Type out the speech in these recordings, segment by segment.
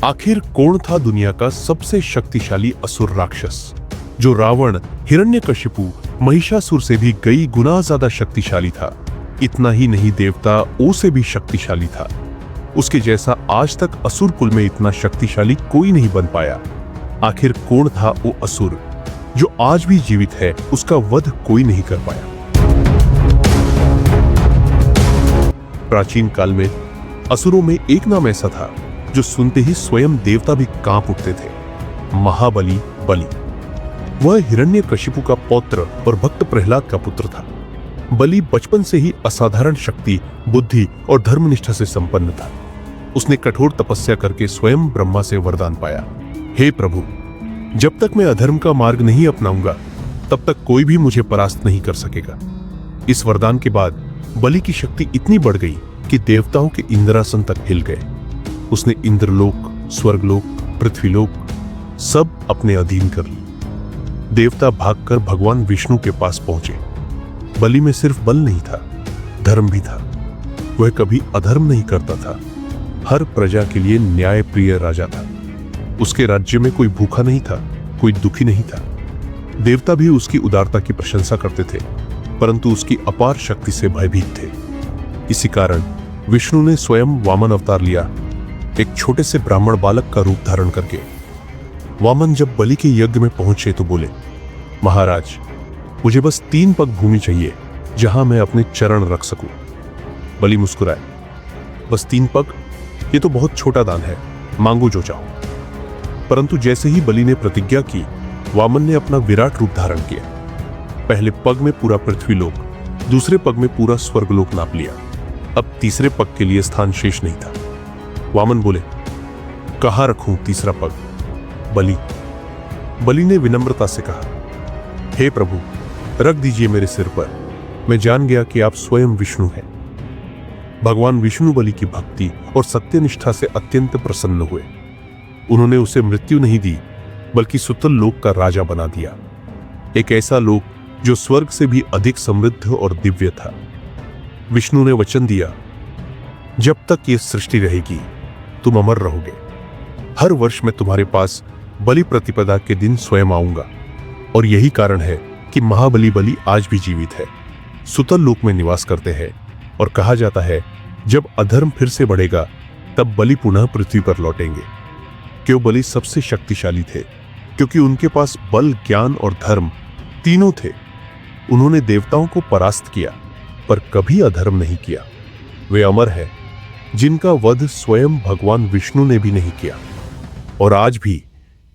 आखिर कौन था दुनिया का सबसे शक्तिशाली असुर राक्षस, जो रावण, हिरण्यकशिपु, महिषासुर से भी कई गुना ज्यादा शक्तिशाली था। इतना ही नहीं, देवता ओ से भी शक्तिशाली था। उसके जैसा आज तक असुर कुल में इतना शक्तिशाली कोई नहीं बन पाया। आखिर कौन था वो असुर जो आज भी जीवित है, उसका वध कोई नहीं कर पाया। प्राचीन काल में असुरों में एक नाम ऐसा था जो सुनते ही स्वयं देवता भी कांप उठते थे, महाबली बलि। वह हिरण्यकशिपु का पौत्र और भक्त प्रहलाद का पुत्र था। बलि बचपन से ही असाधारण शक्ति, बुद्धि और धर्मनिष्ठा से संपन्न था। उसने कठोर तपस्या करके स्वयं ब्रह्मा से वरदान पाया, हे प्रभु, जब तक मैं अधर्म का मार्ग नहीं अपनाऊंगा तब तक कोई भी मुझे परास्त नहीं कर सकेगा। इस वरदान के बाद बलि की शक्ति इतनी बढ़ गई कि देवताओं के इंद्रासन तक हिल गए। उसने इंद्रलोक, स्वर्गलोक, पृथ्वीलोक सब अपने अधीन कर ली। देवता भागकर भगवान विष्णु के पास पहुंचे। बलि में सिर्फ बल नहीं था, धर्म भी था। वह कभी अधर्म नहीं करता था, हर प्रजा के लिए न्यायप्रिय राजा था। उसके राज्य में कोई भूखा नहीं था, कोई दुखी नहीं था। देवता भी उसकी उदारता की प्रशंसा करते थे, परंतु उसकी अपार शक्ति से भयभीत थे। इसी कारण विष्णु ने स्वयं वामन अवतार लिया, एक छोटे से ब्राह्मण बालक का रूप धारण करके। वामन जब बलि के यज्ञ में पहुंचे तो बोले, महाराज, मुझे बस 3 पग भूमि चाहिए जहां मैं अपने चरण रख सकूं। बलि मुस्कुराए, बस 3 पग? ये तो बहुत छोटा दान है, मांगो जो चाहो। परंतु जैसे ही बलि ने प्रतिज्ञा की, वामन ने अपना विराट रूप धारण किया। पहले पग में पूरा पृथ्वीलोक, दूसरे पग में पूरा स्वर्गलोक नाप लिया। अब तीसरे पग के लिए स्थान शेष नहीं था। वामन बोले, कहां रखूं तीसरा पग? बलि ने विनम्रता से कहा, हे प्रभु, रख दीजिए मेरे सिर पर। मैं जान गया कि आप स्वयं विष्णु हैं। भगवान विष्णु बलि की भक्ति और सत्यनिष्ठा से अत्यंत प्रसन्न हुए। उन्होंने उसे मृत्यु नहीं दी, बल्कि सुतल लोक का राजा बना दिया, एक ऐसा लोक जो स्वर्ग से भी अधिक समृद्ध और दिव्य था। विष्णु ने वचन दिया, जब तक ये सृष्टि रहेगी तुम अमर रहोगे। हर वर्ष मैं तुम्हारे पास बलि प्रतिपदा के दिन स्वयं आऊंगा, और यही कारण है कि महाबली बलि आज भी जीवित है, सुतल लोक में निवास करते हैं। और कहा जाता है, जब अधर्म फिर से बढ़ेगा तब बलि पुनः पृथ्वी पर लौटेंगे। क्यों बलि सबसे शक्तिशाली थे? क्योंकि उनके पास बल, ज्ञान और धर्म तीनों थे। उन्होंने देवताओं को परास्त किया, पर कभी अधर्म नहीं किया। वे अमर है, जिनका वध स्वयं भगवान विष्णु ने भी नहीं किया। और आज भी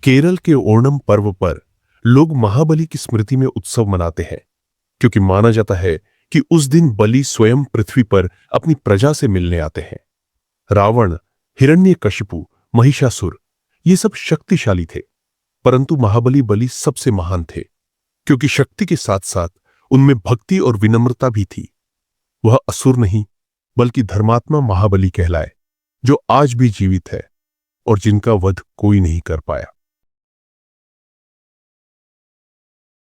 केरल के ओणम पर्व पर लोग महाबली की स्मृति में उत्सव मनाते हैं, क्योंकि माना जाता है कि उस दिन बलि स्वयं पृथ्वी पर अपनी प्रजा से मिलने आते हैं। रावण, हिरण्यकशिपु, महिषासुर ये सब शक्तिशाली थे, परंतु महाबली बलि सबसे महान थे, क्योंकि शक्ति के साथ साथ उनमें भक्ति और विनम्रता भी थी। वह असुर नहीं, बल्कि धर्मात्मा महाबली कहलाए, जो आज भी जीवित है और जिनका वध कोई नहीं कर पाया।